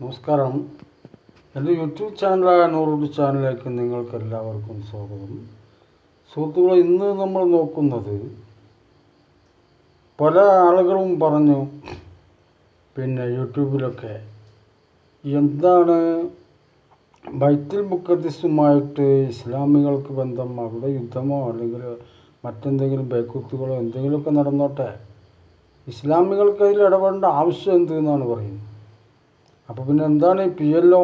നമസ്കാരം. എൻ്റെ യൂട്യൂബ് ചാനലായ നൂറുഡ് ചാനലിലേക്ക് നിങ്ങൾക്ക് എല്ലാവർക്കും സ്വാഗതം. സുഹൃത്തുക്കളെ, ഇന്ന് നമ്മൾ നോക്കുന്നത് പല ആളുകളും പറഞ്ഞു യൂട്യൂബിലൊക്കെ എന്താണ് ബൈത്തുൽ മുഖദ്ദിസുമായിട്ട് ഇസ്ലാമികൾക്ക് ബന്ധം, അവിടെ യുദ്ധമോ അല്ലെങ്കിൽ മറ്റെന്തെങ്കിലും ബേക്കുത്തുകളോ എന്തെങ്കിലുമൊക്കെ നടന്നോട്ടെ, ഇസ്ലാമികൾക്ക് അതിൽ ഇടപെടേണ്ട ആവശ്യം എന്ത് എന്നാണ് പറയുന്നത്. അപ്പോൾ പിന്നെ എന്താണ് ഈ PLO?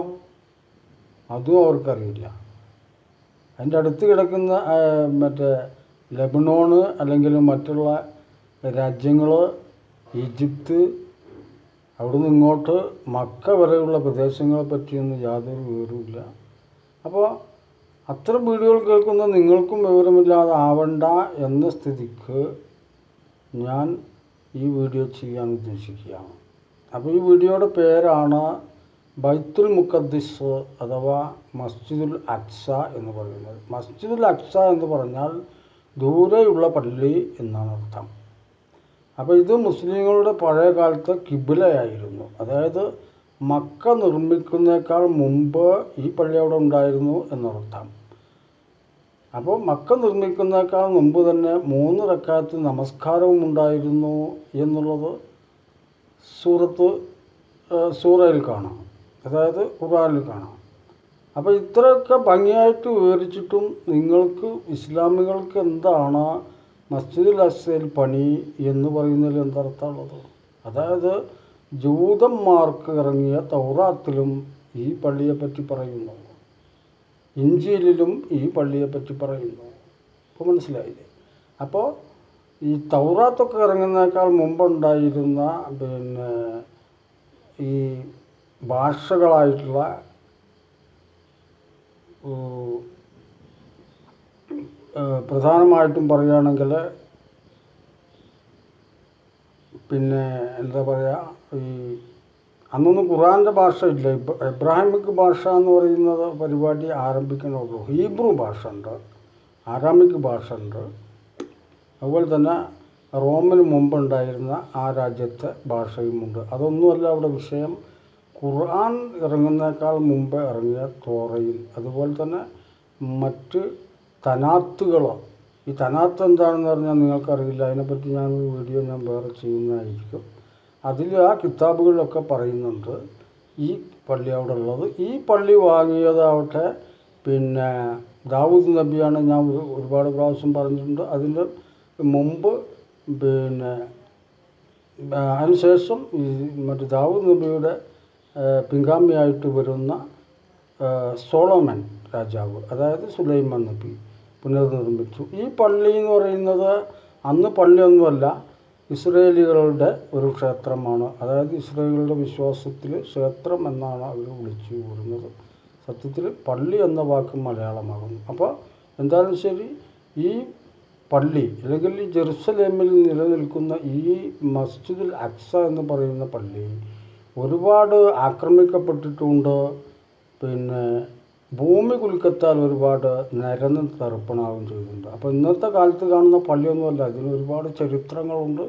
അതും അവർക്കറിയില്ല. അതിൻ്റെ അടുത്ത് കിടക്കുന്ന ലെബനോണ് അല്ലെങ്കിൽ മറ്റുള്ള രാജ്യങ്ങൾ, ഈജിപ്ത്, അവിടുന്ന് ഇങ്ങോട്ട് മക്ക വരെയുള്ള പ്രദേശങ്ങളെ പറ്റിയൊന്നും യാതൊരു വിവരവുമില്ല. അപ്പോൾ അത്തരം വീഡിയോകൾ കേൾക്കുന്ന നിങ്ങൾക്കും വിവരമില്ലാതെ ആവണ്ട എന്ന സ്ഥിതിക്ക് ഞാൻ ഈ വീഡിയോ ചെയ്യാൻ ഉദ്ദേശിക്കുകയാണ്. അപ്പോൾ ഈ വീഡിയോയുടെ പേരാണ് ബൈത്തുൽ മുഖദ്ദിസ് അഥവാ മസ്ജിദുൽ അക്സ എന്ന് പറയുന്നത്. മസ്ജിദുൽ അക്സ എന്ന് പറഞ്ഞാൽ ദൂരെയുള്ള പള്ളി എന്നാണ് അർത്ഥം. അപ്പോൾ ഇത് മുസ്ലിങ്ങളുടെ പഴയ കാലത്തെ കിബിലയായിരുന്നു. അതായത് മക്ക നിർമ്മിക്കുന്നേക്കാൾ മുമ്പ് ഈ പള്ളി അവിടെ ഉണ്ടായിരുന്നു എന്നർത്ഥം. അപ്പോൾ മക്ക നിർമ്മിക്കുന്നേക്കാൾ മുമ്പ് തന്നെ 3 റക്അത്ത് നമസ്കാരവും ഉണ്ടായിരുന്നു എന്നുള്ളത് സൂറയിൽ കാണാം, അതായത് ഖുർആനിൽ കാണാം. അപ്പോൾ ഇത്രയൊക്കെ ഭംഗിയായിട്ട് വിവരിച്ചിട്ടും നിങ്ങൾക്ക് ഇസ്ലാമികൾക്ക് എന്താണ് മസ്ജിദുൽ അക്സയിൽ പണി എന്ന് പറയുന്നതിൽ എന്തർത്ഥമുള്ളത്? അതായത് ജൂതന്മാർക്ക് ഇറങ്ങിയ തൗറാത്തിലും ഈ പള്ളിയെപ്പറ്റി പറയുന്നു, ഇഞ്ചീലിലും ഈ പള്ളിയെപ്പറ്റി പറയുന്നു. ഇപ്പോൾ മനസ്സിലായില്ലേ? അപ്പോൾ ഈ തൗറാത്തൊക്കെ ഇറങ്ങുന്നതിനേക്കാൾ മുമ്പുണ്ടായിരുന്ന ഈ ഭാഷകളായിട്ടുള്ള പ്രധാനമായിട്ടും പറയുകയാണെങ്കിൽ എന്താ പറയുക, ഈ അന്നൊന്നും ഖുർആൻ്റെ ഭാഷ ഇല്ല. എബ്രാഹിമിക് ഭാഷ എന്ന് പറയുന്നത് പരിപാടി ആരംഭിക്കണുള്ളൂ. ഹീബ്രു ഭാഷ ഉണ്ട്, ആരാമിക് ഭാഷ ഉണ്ട്, അതുപോലെ തന്നെ റോമിന് മുമ്പുണ്ടായിരുന്ന ആ രാജ്യത്തെ ഭാഷയുമുണ്ട്. അതൊന്നുമല്ല അവിടെ വിഷയം. ഖുർആൻ ഇറങ്ങുന്നേക്കാൾ മുമ്പ് ഇറങ്ങിയ തോറയിൽ, അതുപോലെ തന്നെ മറ്റ് തനാത്തുകൾ. ഈ തനാത്ത് എന്താണെന്ന് പറഞ്ഞാൽ നിങ്ങൾക്കറിയില്ല. അതിനെപ്പറ്റി ഞാനൊരു വീഡിയോ വേറെ ചെയ്യുന്നതായിരിക്കും. അതിൽ ആ കിതാബുകളിലൊക്കെ പറയുന്നുണ്ട് ഈ പള്ളി അവിടെ ഉള്ളത്. ഈ പള്ളി വാങ്ങിയതാവട്ടെ ദാവൂദ് നബിയാണ്. ഞാൻ ഒരുപാട് പ്രാവശ്യം പറഞ്ഞിട്ടുണ്ട്. അതിൻ്റെ മുമ്പ് അതിനുശേഷം ഈ ദാവൂദ് നബിയുടെ പിൻഗാമിയായിട്ട് വരുന്ന സോളമൻ രാജാവ്, അതായത് സുലൈമാൻ നബി പുനർനിർമ്മിച്ചു. ഈ പള്ളി എന്ന് പറയുന്നത് അന്ന് പള്ളിയൊന്നുമല്ല, ഇസ്രയേലികളുടെ ഒരു ക്ഷേത്രമാണ്. അതായത് ഇസ്രയേലികളുടെ വിശ്വാസത്തിൽ ക്ഷേത്രം എന്നാണ് അവർ വിളിച്ചു കൂടുന്നത്. സത്യത്തിൽ പള്ളി എന്ന വാക്ക് മലയാളമാകുന്നു. അപ്പോൾ എന്തായാലും ശരി, ഈ പള്ളി അല്ലെങ്കിൽ ഈ ജെറുസലേമിൽ നിലനിൽക്കുന്ന ഈ മസ്ജിദുൽ അക്സ എന്ന് പറയുന്ന പള്ളി ഒരുപാട് ആക്രമിക്കപ്പെട്ടിട്ടുണ്ട്. ഭൂമി കുലുക്കത്താൽ ഒരുപാട് നിരന്ന് തർപ്പണാവും ചെയ്തിട്ടുണ്ട്. അപ്പോൾ ഇന്നത്തെ കാലത്ത് കാണുന്ന പള്ളിയൊന്നുമല്ല, ഇതിന് ഒരുപാട് ചരിത്രങ്ങളുണ്ട്.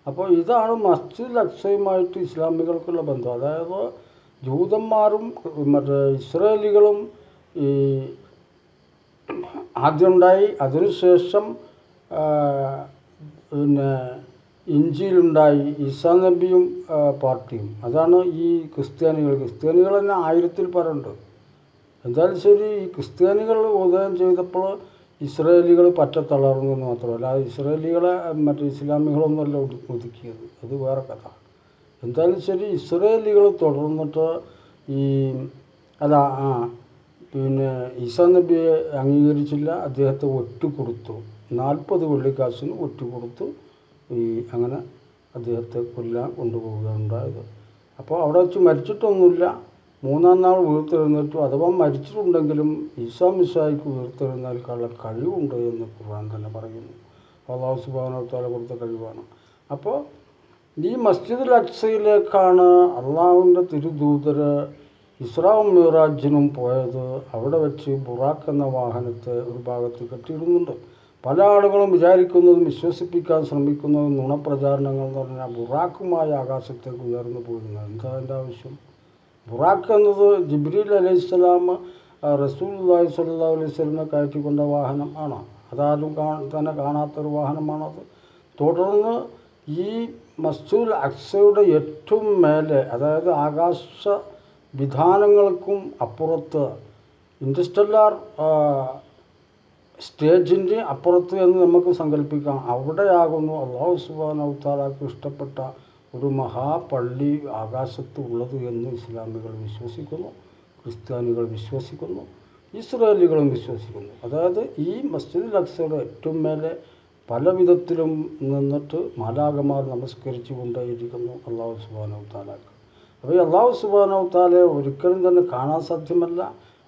അപ്പോൾ ഇതാണ് മസ്ജിദുൽ അക്സയുമായിട്ട് ഇസ്ലാമികൾക്കുള്ള ബന്ധം. അതായത് ജൂതന്മാരും ഇസ്രായേലികളും ഈ ആദ്യമുണ്ടായി, അതിനുശേഷം ഇഞ്ചിയിലുണ്ടായി ഈസാ നബിയും പാർട്ടിയും. അതാണ് ഈ ക്രിസ്ത്യാനികൾ തന്നെ 1000-ൽ പരമുണ്ട്. എന്തായാലും ശരി, ഈ ക്രിസ്ത്യാനികൾ ഉദയം ചെയ്തപ്പോൾ ഇസ്രായേലികൾ തളർന്നു എന്ന് മാത്രമല്ല, ഇസ്രായേലികളെ ഇസ്ലാമികളൊന്നുമല്ല ഒതുക്കിയത്. അത് വേറെ കഥ. എന്തായാലും ശരി, ഇസ്രായേലികൾ തുടർന്നിട്ട് ഈസാ നബിയെ അംഗീകരിച്ചില്ല. അദ്ദേഹത്തെ ഒറ്റുകൊടുത്തു, 40 വെള്ളിക്കാശിന് ഒറ്റുകൊടുത്തു. അങ്ങനെ അദ്ദേഹത്തെ കൊല്ലാൻ കൊണ്ടുപോവുകയുണ്ടായത്. അപ്പോൾ അവിടെ വെച്ച് മരിച്ചിട്ടൊന്നുമില്ല. 3-ാം നാൾ ഉയർത്തെഴുന്നേറ്റു. അഥവാ മരിച്ചിട്ടുണ്ടെങ്കിലും ഈസാ മിശിഹായ്ക്ക് ഉയർത്തെഴുന്നേൽക്കാനുള്ള കഴിവുണ്ട് എന്ന് ഖുർആൻ തന്നെ പറയുന്നു. അല്ലാഹു സുബ്ഹാനഹു വ തആല കൊടുത്ത കഴിവാണ്. അപ്പോൾ ഈ മസ്ജിദുൽ അക്സയിലേക്കാണ് അള്ളാഹുവിൻ്റെ തിരുദൂതർ ഇസ്രാവും മിറാജിനും പോയത്. അവിടെ വെച്ച് ബുറാഖ് എന്ന വാഹനത്തെ ഒരു ഭാഗത്ത് കെട്ടിയിടുന്നുണ്ട്. പല ആളുകളും വിചാരിക്കുന്നതും വിശ്വസിപ്പിക്കാൻ ശ്രമിക്കുന്നതും നുണപ്രചാരണങ്ങൾ എന്ന് പറഞ്ഞാൽ ബുറാഖുമായി ആകാശത്തേക്ക് ഉയർന്നു പോയിരുന്നു. എന്താ അതിൻ്റെ ആവശ്യം? ബുറാഖ് എന്നത് ജിബ്രീൽ അലൈഹിസ്സലാം റസൂലുള്ളാഹി സ്വല്ലല്ലാഹു അലൈഹി വസല്ലമയെ കയറ്റിക്കൊണ്ട വാഹനം ആണ്. അതാരും തന്നെ കാണാത്തൊരു വാഹനമാണത്. തുടർന്ന് ഈ മസ്ജിദുൽ അഖ്സയുടെ ഏറ്റവും മേലെ, അതായത് ആകാശ വിധാനങ്ങൾക്കും അപ്പുറത്ത്, ഇൻറ്റർസ്റ്റെല്ലാർ സ്റ്റേജിൻ്റെ അപ്പുറത്ത് എന്ന് നമുക്ക് സങ്കല്പിക്കാം. അവിടെയാകുന്നു അല്ലാഹു സുബ്ഹാനഹു തആലക്ക് ഇഷ്ടപ്പെട്ട ഒരു മഹാപള്ളി ആകാശത്ത് ഉള്ളത് എന്ന് ഇസ്ലാമികൾ വിശ്വസിക്കുന്നു, ക്രിസ്ത്യാനികൾ വിശ്വസിക്കുന്നു, ഇസ്രായേലികളും വിശ്വസിക്കുന്നു. അതായത് ഈ മസ്ജിദുൽ അഖ്സയുടെ ഏറ്റവും മേലെ പല വിധത്തിലും നിന്നിട്ട് മാലാഖമാർ നമസ്കരിച്ചു കൊണ്ടേയിരിക്കുന്നു അല്ലാഹു സുബ്ഹാനഹു തആലക്ക്. അപ്പോൾ ഈ അല്ലാഹു സുബ്ഹാനഹു തആലയെ ഒരിക്കലും തന്നെ കാണാൻ സാധ്യമല്ല.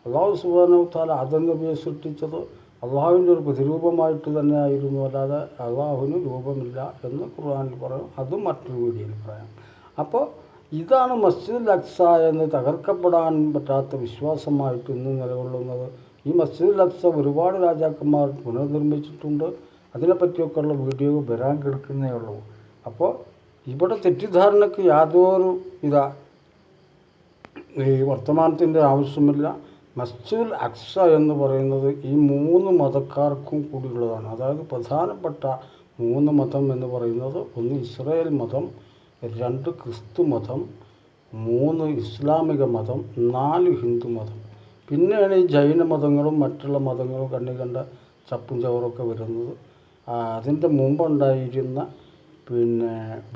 അല്ലാഹു സുബ്ഹാനഹു തആല ആദം നബിയെ സൃഷ്ടിച്ചത് അള്ളാഹുവിൻ്റെ ഒരു പ്രതിരൂപമായിട്ട് തന്നെ ആയിരുന്നു, അല്ലാതെ അള്ളാഹുവിന് രൂപമില്ല എന്ന് ഖുർആനിൽ പറയും. അതും മറ്റൊരു വീഡിയോയിൽ പറയാം. അപ്പോൾ ഇതാണ് മസ്ജിദുൽ അഖ്സ എന്ന് തകർക്കപ്പെടാൻ പറ്റാത്ത വിശ്വാസമായിട്ട് ഇന്ന് നിലകൊള്ളുന്നത്. ഈ മസ്ജിദുൽ അഖ്സ ഒരുപാട് രാജാക്കന്മാർ പുനർനിർമ്മിച്ചിട്ടുണ്ട്. അതിനെപ്പറ്റിയൊക്കെയുള്ള വീഡിയോ വരാൻ കിടക്കുന്നേ ഉള്ളൂ. അപ്പോൾ ഇവിടെ തെറ്റിദ്ധാരണയ്ക്ക് യാതൊരു ഈ വർത്തമാനത്തിൻ്റെ ആവശ്യമില്ല. മസ്ജിദുൽ അഖ്സ എന്ന് പറയുന്നത് ഈ 3 മതക്കാർക്കും കൂടിയുള്ളതാണ്. അതായത് പ്രധാനപ്പെട്ട 3 മതം എന്ന് പറയുന്നത്, 1 ഇസ്രായേൽ മതം, 2 ക്രിസ്തു മതം, 3 ഇസ്ലാമിക മതം, 4 ഹിന്ദു മതം. പിന്നെയാണ് ഈ ജൈന മതങ്ങളും മറ്റുള്ള മതങ്ങളും കണ്ണി കണ്ട ചപ്പും ചവറൊക്കെ വരുന്നത്. അതിൻ്റെ മുമ്പുണ്ടായിരുന്ന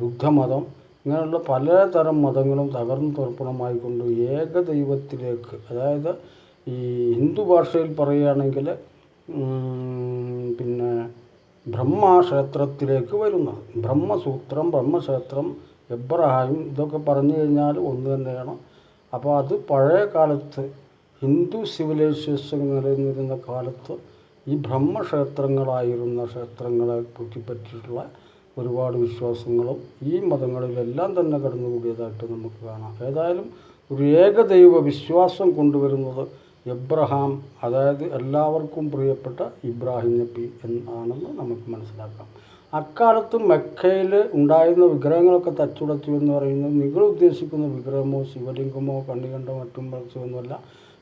ബുദ്ധമതം, ഇങ്ങനെയുള്ള പലതരം മതങ്ങളും തകർന്നു തർപ്പണമായിക്കൊണ്ട് ഏകദൈവത്തിലേക്ക്, അതായത് ഈ ഹിന്ദു ഭാഷയിൽ പറയുകയാണെങ്കിൽ ബ്രഹ്മക്ഷേത്രത്തിലേക്ക് വരുന്നത്. ബ്രഹ്മസൂത്രം, ബ്രഹ്മക്ഷേത്രം, എബ്രഹാം, ഇതൊക്കെ പറഞ്ഞു കഴിഞ്ഞാൽ ഒന്ന് തന്നെയാണ്. അപ്പോൾ അത് പഴയ കാലത്ത് ഹിന്ദു സിവിലൈസേഷൻ നിലനിന്നിരുന്ന കാലത്ത് ഈ ബ്രഹ്മക്ഷേത്രങ്ങളായിരുന്ന ക്ഷേത്രങ്ങളെ പറ്റിയിട്ടുള്ള ഒരുപാട് വിശ്വാസങ്ങളും ഈ മതങ്ങളിലെല്ലാം തന്നെ കടന്നുകൂടിയതായിട്ട് നമുക്ക് കാണാം. ഏതായാലും ഒരു ഏകദൈവ വിശ്വാസം കൊണ്ടുവരുന്നത് എബ്രഹാം, അതായത് എല്ലാവർക്കും പ്രിയപ്പെട്ട ഇബ്രാഹിം നബി എന്നാണെന്ന് നമുക്ക് മനസ്സിലാക്കാം. അക്കാലത്ത് മക്കയിൽ ഉണ്ടായിരുന്ന വിഗ്രഹങ്ങളൊക്കെ തച്ചുടച്ചു എന്ന് പറയുന്നത് നിങ്ങൾ ഉദ്ദേശിക്കുന്ന വിഗ്രഹമോ ശിവലിംഗമോ കണ്ണികണ്ടോ മറ്റും മത്സ്യമൊന്നുമല്ല.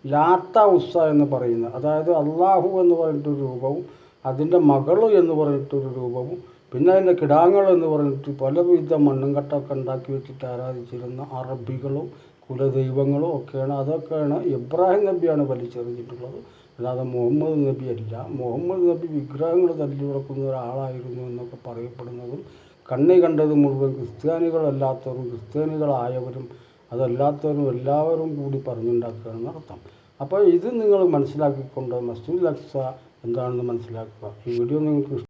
ലാത്ത ഉസ്സ എന്ന് പറയുന്നത്, അതായത് അള്ളാഹു എന്ന് പറഞ്ഞിട്ടൊരു രൂപവും അതിൻ്റെ മകൾ എന്ന് പറഞ്ഞിട്ടൊരു രൂപവും പിന്നെ അതിൻ്റെ കിടാങ്ങൾ എന്ന് പറഞ്ഞിട്ട് പലവിധ മണ്ണും കട്ടൊക്കെ ഉണ്ടാക്കി വെച്ചിട്ട് ആരാധിച്ചിരുന്ന അറബികളും കുലദൈവങ്ങളും ഒക്കെയാണ്. അതൊക്കെയാണ് ഇബ്രാഹിം നബിയാണ് വലിച്ചെറിഞ്ഞിട്ടുള്ളത്, അല്ലാതെ മുഹമ്മദ് നബി അല്ല. മുഹമ്മദ് നബി വിഗ്രഹങ്ങൾ തല്ലി ഉറക്കുന്ന ഒരാളായിരുന്നു എന്നൊക്കെ പറയപ്പെടുന്നതും കണ്ണി കണ്ടത് മുഴുവൻ ക്രിസ്ത്യാനികളല്ലാത്തവരും ക്രിസ്ത്യാനികളായവരും അതല്ലാത്തവരും എല്ലാവരും കൂടി പറഞ്ഞുണ്ടാക്കുകയാണെന്ന് അർത്ഥം. അപ്പോൾ ഇത് നിങ്ങൾ മനസ്സിലാക്കിക്കൊണ്ട് മസ്ജിദുൽ അഖ്സ എന്താണെന്ന് മനസ്സിലാക്കുക. ഈ വീഡിയോ നിങ്ങൾക്ക്